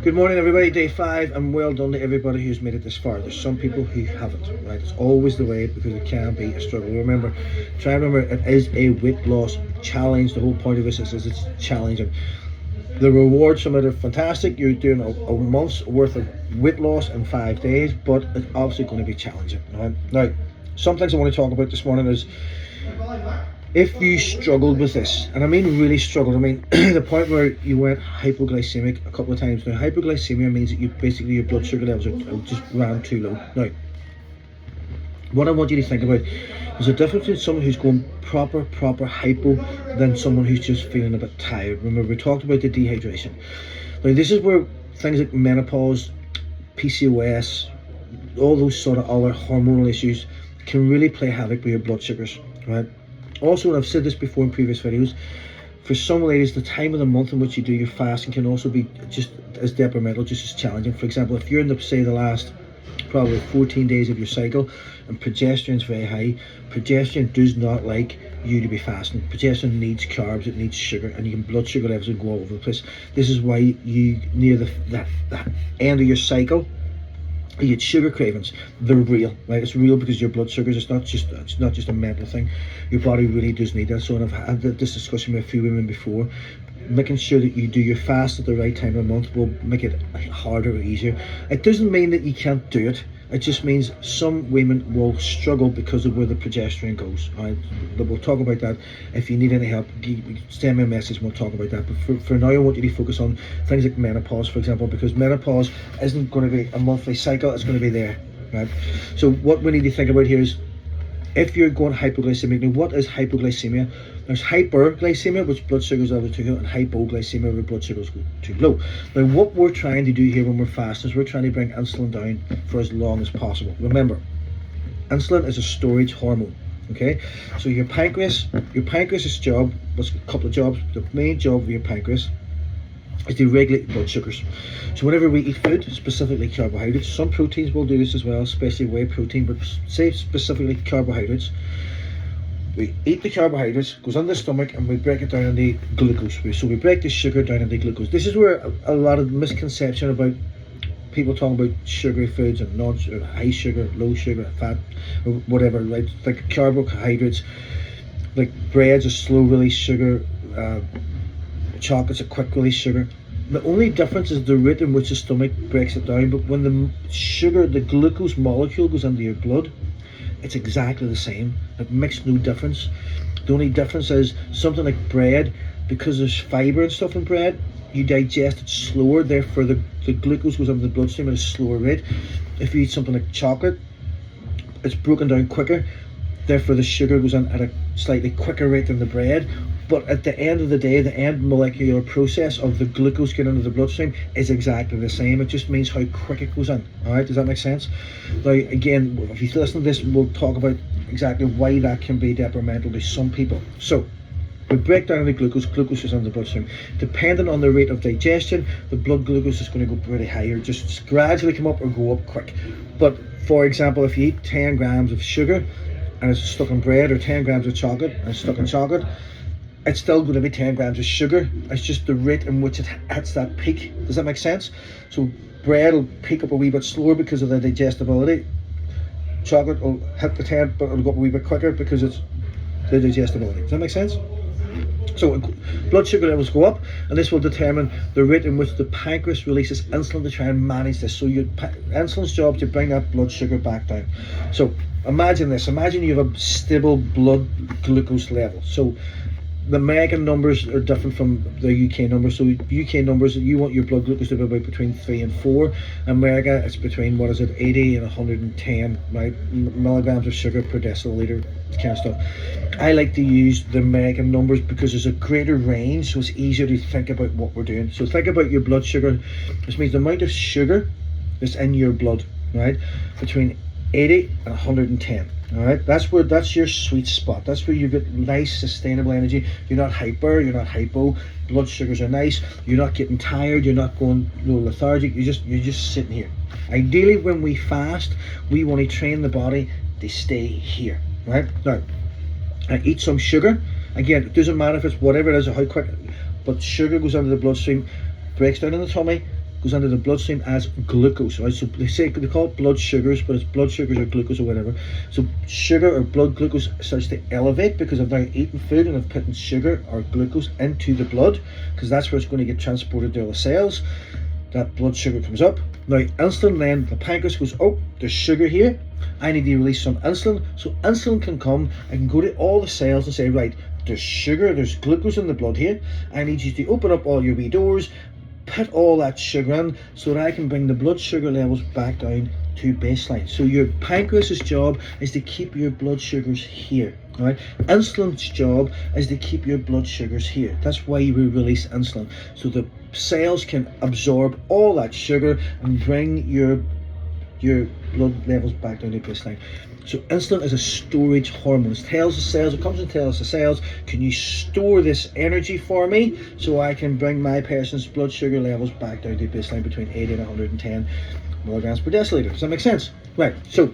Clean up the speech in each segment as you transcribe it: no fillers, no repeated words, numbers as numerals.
Good morning, everybody. Day 5, and well done to everybody who's made it this far. There's some people who haven't, right? It's always the way, because it can be a struggle. Remember, it is a weight loss challenge. The whole point of this is it's challenging. The rewards from it are fantastic. You're doing a month's worth of weight loss in 5 days, but it's obviously going to be challenging. Right? Now, some things I want to talk about this morning is, if you struggled with this, and I mean really struggled, I mean the point where you went hypoglycemic a couple of times. Now, hypoglycemia means that your blood sugar levels are just ran too low. Now, what I want you to think about is the difference between someone who's going proper hypo than someone who's just feeling a bit tired. Remember, we talked about the dehydration. Now, this is where things like menopause, PCOS, all those sort of other hormonal issues can really play havoc with your blood sugars, right? Also, and I've said this before in previous videos, for some ladies, the time of the month in which you do your fasting can also be just as detrimental, just as challenging. For example, if you're in the last probably 14 days of your cycle and progesterone is very high, progesterone does not like you to be fasting. Progesterone needs carbs, it needs sugar, and your blood sugar levels will go all over the place. This is why you, near the end of your cycle, you get sugar cravings. They're real, right? It's real because your blood sugars, it's not just a mental thing. Your body really does need that. So, and I've had this discussion with a few women before, making sure that you do your fast at the right time of the month will make it harder or easier. It doesn't mean that you can't do it. It just means some women will struggle because of where the progesterone goes. All right, but we'll talk about that. If you need any help, send me a message and we'll talk about that. But for now, I want you to focus on things like menopause, for example, because menopause isn't going to be a monthly cycle, it's going to be there, right? So what we need to think about here is, if you're going hypoglycemic, now what is hypoglycemia? There's hyperglycemia, which blood sugars are too high, and hypoglycemia, where blood sugars go too low. Now, what we're trying to do here when we're fasting is we're trying to bring insulin down for as long as possible. Remember, insulin is a storage hormone. Okay, so your pancreas's job was a couple of jobs. The main job of your pancreas is to regulate blood sugars. So whenever we eat food, specifically carbohydrates, some proteins will do this as well, especially whey protein, but say specifically carbohydrates, we eat the carbohydrates, goes in the stomach, and we break it down into glucose. So we break the sugar down into glucose. This is where a lot of misconception about people talking about sugary foods and not high sugar, low sugar, fat, or whatever, right? Like carbohydrates, like bread's a slow release sugar, chocolate's a quick release sugar. The only difference is the rate in which the stomach breaks it down. But when the glucose molecule goes into your blood, it's exactly the same. It makes no difference. The only difference is something like bread, because there's fiber and stuff in bread, you digest it slower, therefore the glucose goes into the bloodstream at a slower rate. If you eat something like chocolate, it's broken down quicker, therefore the sugar goes in at a slightly quicker rate than the bread. But at the end of the day, the end molecular process of the glucose getting into the bloodstream is exactly the same. It just means how quick it goes in. All right, does that make sense? Now, again, if you listen to this, we'll talk about exactly why that can be detrimental to some people. So, we break down the glucose is in the bloodstream. Depending on the rate of digestion, the blood glucose is going to go pretty high, or just gradually come up or go up quick. But for example, if you eat 10 grams of sugar and it's stuck in bread, or 10 grams of chocolate and it's stuck in chocolate, it's still going to be 10 grams of sugar. It's just the rate in which it hits that peak. Does that make sense? So bread will peak up a wee bit slower because of the digestibility. Chocolate will hit the 10, but it'll go up a wee bit quicker because it's the digestibility. Does that make sense? So blood sugar levels go up, and this will determine the rate in which the pancreas releases insulin to try and manage this. So your insulin's job is to bring that blood sugar back down. So imagine this. Imagine you have a stable blood glucose level. So the American numbers are different from the UK numbers. So UK numbers, you want your blood glucose to be about between 3 and 4. America, it's between 80 and 110, right, milligrams of sugar per deciliter, kind of stuff. I like to use the American numbers because there's a greater range, so it's easier to think about what we're doing. So think about your blood sugar. This means the amount of sugar that's in your blood, right, between 80 and 110. All right, that's your sweet spot. That's where you get nice sustainable energy. You're not hyper, you're not hypo. Blood sugars are nice. You're not getting tired. You're not going lethargic. You're just sitting here. Ideally, when we fast, we want to train the body to stay here. Right now, I eat some sugar. Again, it doesn't matter if it's whatever it is or how quick, but sugar goes into the bloodstream, breaks down in the tummy, goes into the bloodstream as glucose, right? So they call it blood sugars, but it's blood sugars or glucose or whatever. So sugar or blood glucose starts to elevate because I've now eaten food and I've put in sugar or glucose into the blood, because that's where it's going to get transported to all the cells. That blood sugar comes up. Now insulin, then the pancreas goes, oh, there's sugar here, I need to release some insulin. So insulin can come, I can go to all the cells and say, right, there's sugar, there's glucose in the blood here, I need you to open up all your wee doors, put all that sugar in, so that I can bring the blood sugar levels back down to baseline. So your pancreas's job is to keep your blood sugars here, right? Insulin's job is to keep your blood sugars here. That's why we release insulin, so the cells can absorb all that sugar and bring your blood levels back down to baseline. So insulin is a storage hormone. It tells the cells, it comes and tells the cells, can you store this energy for me so I can bring my person's blood sugar levels back down to baseline between 80 and 110 milligrams per deciliter. Does that make sense? Right, so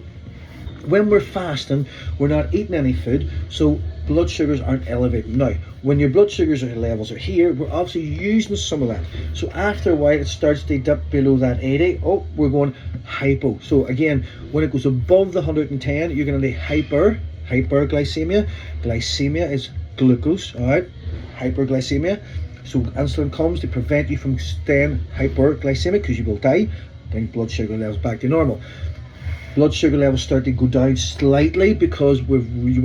when we're fasting, we're not eating any food, so blood sugars aren't elevated. Now, when your blood sugars levels are here, we're obviously using some of that. So after a while, it starts to dip below that 80. Oh, we're going hypo. So again, when it goes above the 110, you're going to do hyperglycemia. Glycemia is glucose, all right? Hyperglycemia. So insulin comes to prevent you from staying hyperglycemic, because you will die. Bring blood sugar levels back to normal. Blood sugar levels start to go down slightly because we're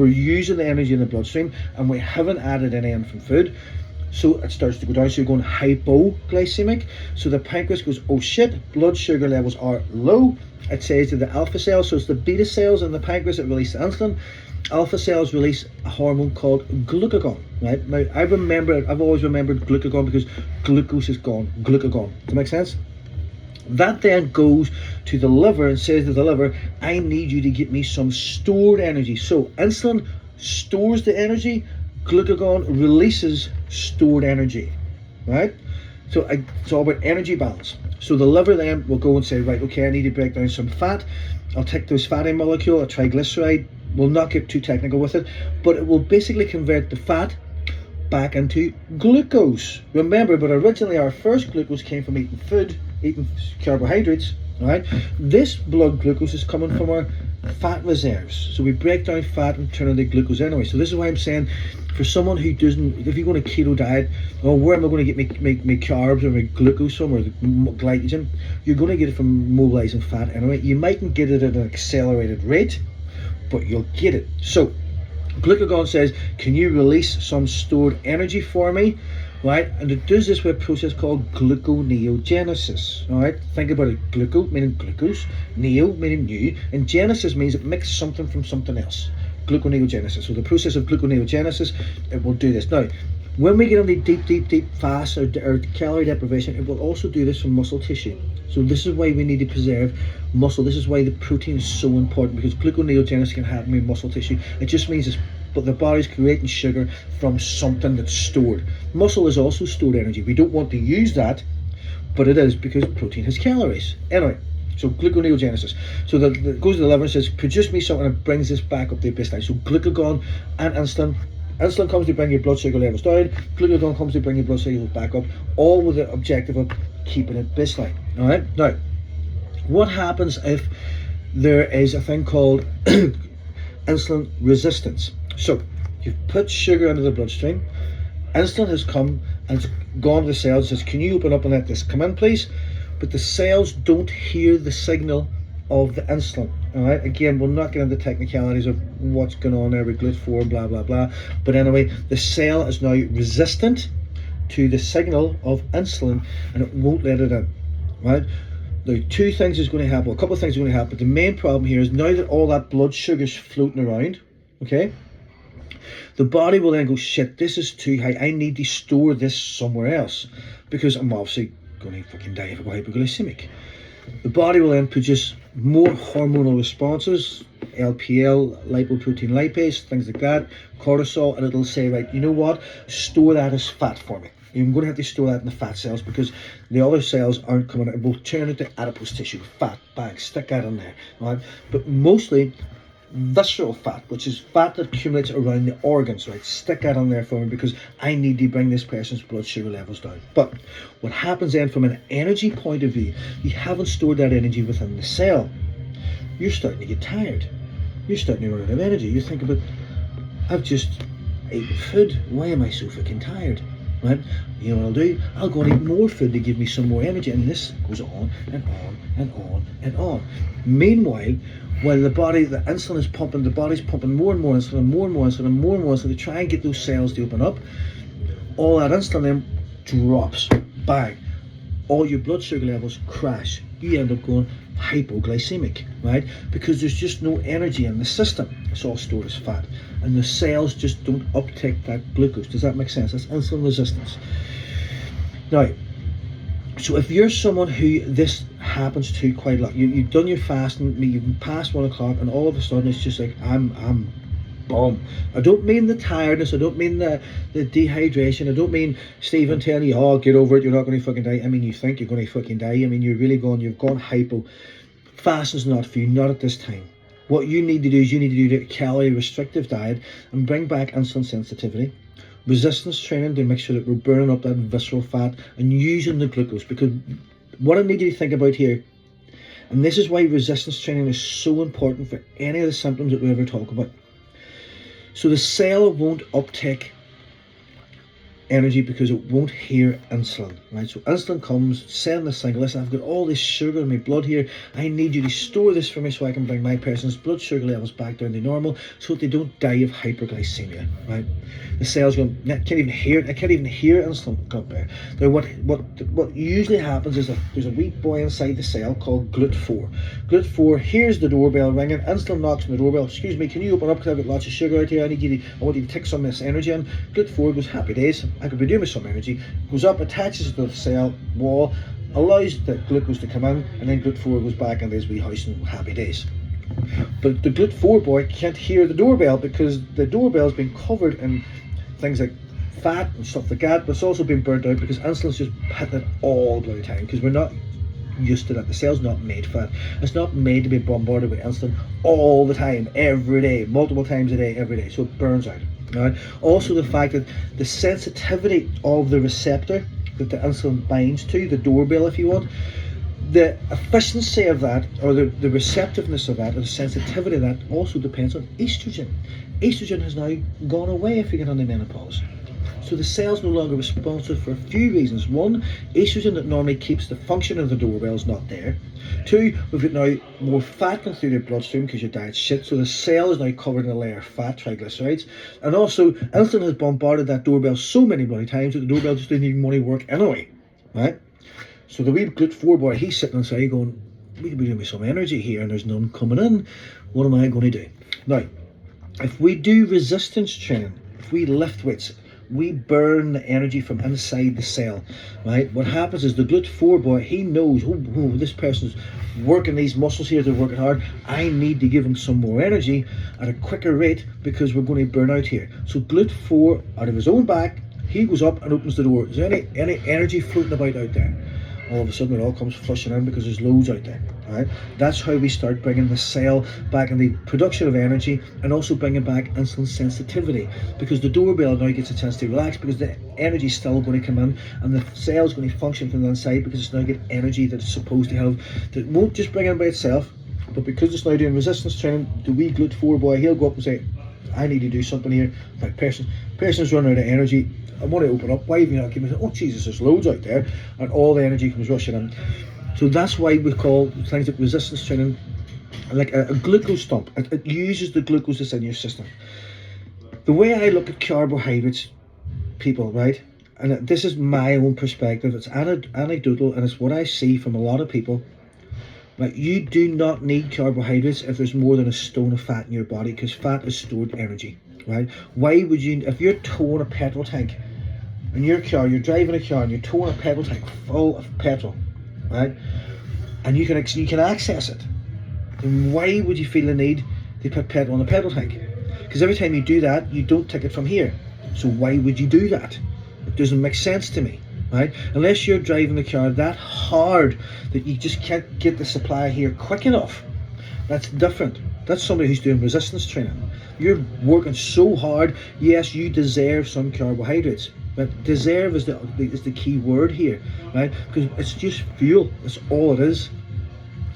using the energy in the bloodstream and we haven't added any in from food, so it starts to go down. So you're going hypoglycemic. So the pancreas goes, oh shit, blood sugar levels are low. It says to the alpha cells, so it's the beta cells in the pancreas that release the insulin. Alpha cells release a hormone called glucagon, right? Now I've always remembered glucagon because glucose is gone, glucagon. Does that make sense? That then goes to the liver and says to the liver, I need you to get me some stored energy. So insulin stores the energy, glucagon releases stored energy, right? So it's all about energy balance. So the liver then will go and say, right, okay, I need to break down some fat. I'll take those fatty molecule, a triglyceride. We'll not get too technical with it, but it will basically convert the fat back into glucose. Remember, but originally our first glucose came from eating food, eating carbohydrates, right? This blood glucose is coming from our fat reserves. So we break down fat and turn into glucose anyway. So this is why I'm saying, for someone who doesn't, if you go on a keto diet, oh, where am I going to get my carbs or my glucose from, or the glycogen? You're going to get it from mobilizing fat anyway. You mightn't get it at an accelerated rate, but you'll get it. So glucagon says, can you release some stored energy for me? Right, and it does this with a process called gluconeogenesis. All right, think about it. Gluco meaning glucose, neo meaning new, and genesis means it makes something from something else. Gluconeogenesis. So the process of gluconeogenesis, it will do this. Now, when we get on the deep fast or calorie deprivation, it will also do this from muscle tissue. So this is why we need to preserve muscle. This is why the protein is so important, because gluconeogenesis can happen in muscle tissue. It just means it's, but the body's creating sugar from something that's stored. Muscle is also stored energy. We don't want to use that, but it is, because protein has calories. Anyway, so gluconeogenesis. So that goes to the liver and says, produce me something that brings this back up to baseline. So glucagon and insulin. Insulin comes to bring your blood sugar levels down. Glucagon comes to bring your blood sugar levels back up, all with the objective of keeping it baseline. All right. Now, what happens if there is a thing called insulin resistance? So you've put sugar into the bloodstream, insulin has come and it's gone to the cells and says, can you open up and let this come in, please? But the cells don't hear the signal of the insulin. All right, again, we'll not get into technicalities of what's going on there with GLUT4, blah blah blah, but anyway, the cell is now resistant to the signal of insulin and it won't let it in. Right, now two things is going to happen, a couple of things are going to happen, but the main problem here is, now that all that blood sugar's floating around, okay, the body will then go, shit, this is too high, I need to store this somewhere else, because I'm obviously going to fucking die if I go hypoglycemic. The body will then produce more hormonal responses, LPL, lipoprotein lipase, things like that, cortisol, and it'll say, right, you know what, store that as fat for me. You're going to have to store that in the fat cells, because the other cells aren't coming out. We'll turn it to adipose tissue, fat, bang, stick that in there. Right? But mostly, visceral fat, which is fat that accumulates around the organs, right? Stick that on there for me because I need to bring this person's blood sugar levels down. But what happens then from an energy point of view, you haven't stored that energy within the cell. You're starting to get tired. You're starting to run out of energy. You think about, I've just eaten food. Why am I so freaking tired? Right? You know what I'll do? I'll go and eat more food to give me some more energy, and this goes on and on and on and on. Meanwhile, while the insulin is pumping, the body's pumping more and more insulin, more and more insulin, more and more insulin to try and get those cells to open up. All that insulin then drops, bang. All your blood sugar levels crash. You end up going hypoglycemic, right? Because there's just no energy in the system. It's all stored as fat. And the cells just don't uptake that glucose. Does that make sense? That's insulin resistance. Now, so if you're someone who this happens to quite a lot, you've done your fasting, you've been past 1 o'clock, and all of a sudden it's just like, I'm boom. I don't mean the tiredness, I don't mean the dehydration, I don't mean Stephen telling you, oh, get over it, you're not going to fucking die. I mean, you think you're going to fucking die. I mean, you've gone hypo. Fasting's not for you, not at this time. What you need to do is you need to do the calorie restrictive diet and bring back insulin sensitivity, resistance training to make sure that we're burning up that visceral fat and using the glucose. Because what I need you to think about here, and this is why resistance training is so important for any of the symptoms that we ever talk about. So the cell won't uptake energy because it won't hear insulin, right? So insulin comes, send the signal, listen, I've got all this sugar in my blood here, I need you to store this for me so I can bring my person's blood sugar levels back down to normal so that they don't die of hyperglycemia, right? The cell's going, I can't even hear insulin come up there. Now what usually happens is that there's a wee boy inside the cell called GLUT4. GLUT4 hears the doorbell ringing, insulin knocks on the doorbell, excuse me, can you open up because I've got lots of sugar out here, I want you to take some of this energy in. GLUT4 goes, happy days, I could be doing with some energy, goes up, attaches it to the cell wall, allows the glucose to come in, and then GLUT4 goes back into his wee house and happy days. But the GLUT4 boy can't hear the doorbell because the doorbell's been covered in things like fat and stuff like that, but it's also been burnt out because insulin's just hitting it all the bloody time because we're not used to that. The cell's not made for that. It's not made to be bombarded with insulin all the time, every day, multiple times a day, every day, so it burns out. Right? Also the fact that the sensitivity of the receptor that the insulin binds to, the doorbell if you want, the efficiency of that, or the receptiveness of that, or the sensitivity of that also depends on estrogen. Estrogen has now gone away if you get into menopause. So the cell's no longer responsive for a few reasons. One, estrogen that normally keeps the function of the doorbell is not there. Two, we've got now more fat going through the bloodstream because your diet's shit, so the cell is now covered in a layer of fat, triglycerides. And also, insulin has bombarded that doorbell so many bloody times that the doorbell just didn't even want to work anyway, right? So the wee GLUT4 boy, he's sitting inside going, we could be doing with some energy here and there's none coming in. What am I going to do? Now, if we do resistance training, if we lift weights, we burn the energy from inside the cell, right? What happens is the GLUT4 boy, he knows, oh, this person's working these muscles here, they're working hard. I need to give them some more energy at a quicker rate because we're going to burn out here. So GLUT4, out of his own back, he goes up and opens the door. Is there any energy floating about out there? All of a sudden it all comes flushing in because there's loads out there, right? That's how we start bringing the cell back in the production of energy and also bringing back insulin sensitivity because the doorbell now gets a chance to relax because the energy is still going to come in and the cell is going to function from the inside because it's now getting energy that it's supposed to have that won't just bring in by itself, but because it's now doing resistance training, the wee GLUT4 boy, he'll go up and say, I need to do something here. My person's running out of energy. I want to open up. Why have you not given me? Oh Jesus, there's loads out there, and all the energy comes rushing in. So that's why we call things like resistance training like a glucose dump. It uses the glucose that's in your system. The way I look at carbohydrates, people, right? And this is my own perspective. It's anecdotal, and it's what I see from a lot of people. Right, you do not need carbohydrates if there's more than a stone of fat in your body because fat is stored energy, right? Why would you, if you're towing a petrol tank in your car, you're driving a car and you're towing a petrol tank full of petrol, right? And you can access it, then why would you feel the need to put petrol in a petrol tank? Because every time you do that, you don't take it from here. So why would you do that? It doesn't make sense to me. Right? Unless you're driving the car that hard that you just can't get the supply here quick enough, That's different. That's somebody who's doing resistance training. You're working so hard. Yes, you deserve some carbohydrates, but deserve is the key word here, right? Because it's just fuel. That's all it is.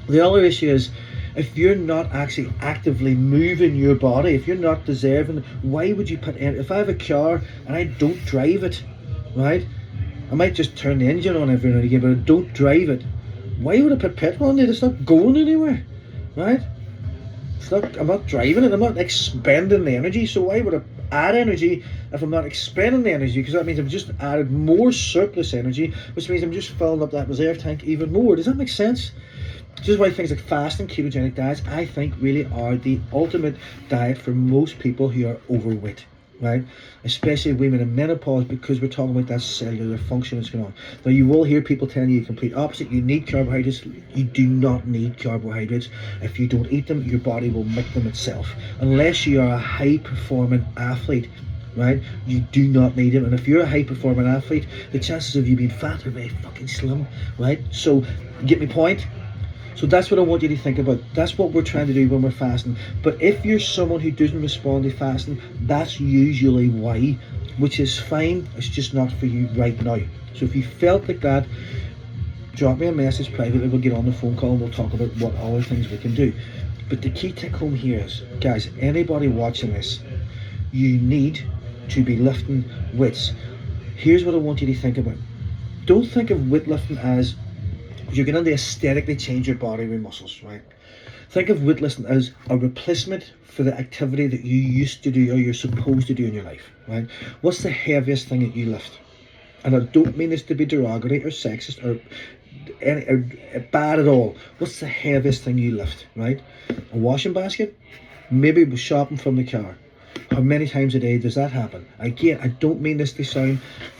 The other issue is, if you're not actually actively moving your body, if you're not deserving, why would you put in? If I have a car and I don't drive it, right? I might just turn the engine on every now and again, but I don't drive it. Why would I put petrol in it? It's not going anywhere, right? It's not. I'm not driving it. I'm not expending the energy. So why would I add energy if I'm not expending the energy? Because that means I've just added more surplus energy, which means I'm just filling up that reserve tank even more. Does that make sense? This is why things like fasting, ketogenic diets, I think, really are the ultimate diet for most people who are overweight, right? Especially women in menopause, because we're talking about that cellular function that's going on. Now, you will hear people telling you the complete opposite. You need carbohydrates. You do not need carbohydrates. If you don't eat them, your body will make them itself. Unless you are a high-performing athlete, right? You do not need them. And if you're a high-performing athlete, the chances of you being fat are very fucking slim, right? So, get me point? So that's what I want you to think about. That's what we're trying to do when we're fasting. But if you're someone who doesn't respond to fasting, that's usually why, which is fine. It's just not for you right now. So if you felt like that, drop me a message privately. We'll get on the phone call and we'll talk about what other things we can do. But the key take home here is, guys, anybody watching this, you need to be lifting weights. Here's what I want you to think about. Don't think of weightlifting as you're going to aesthetically change your body with muscles, right? Think of weightlifting as a replacement for the activity that you used to do or you're supposed to do in your life, right? What's the heaviest thing that you lift? And I don't mean this to be derogatory or sexist or bad at all. What's the heaviest thing you lift, right? A washing basket? Maybe shopping from the car. How many times a day does that happen? Again, I don't mean this to sound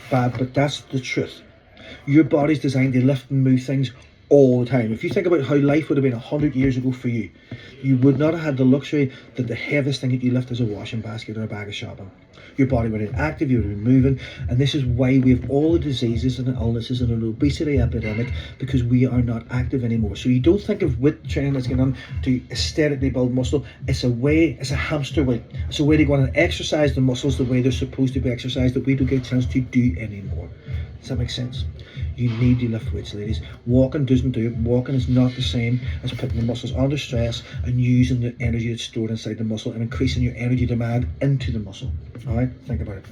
bad, but that's the truth. Your body's designed to lift and move things all the time. If you think about how life would have been 100 years ago for you, you would not have had the luxury that the heaviest thing that you lift is a washing basket or a bag of shopping. Your body would have been active, you would have been moving, and this is why we have all the diseases and the illnesses and an obesity epidemic, because we are not active anymore. So you don't think of weight training as going on to aesthetically build muscle. It's a hamster wheel. It's a way to go on and exercise the muscles the way they're supposed to be exercised that we don't get a chance to do anymore. Does that make sense? You need to lift weights, ladies. Walking doesn't do it. Walking is not the same as putting the muscles under stress and using the energy that's stored inside the muscle and increasing your energy demand into the muscle. All right? Think about it.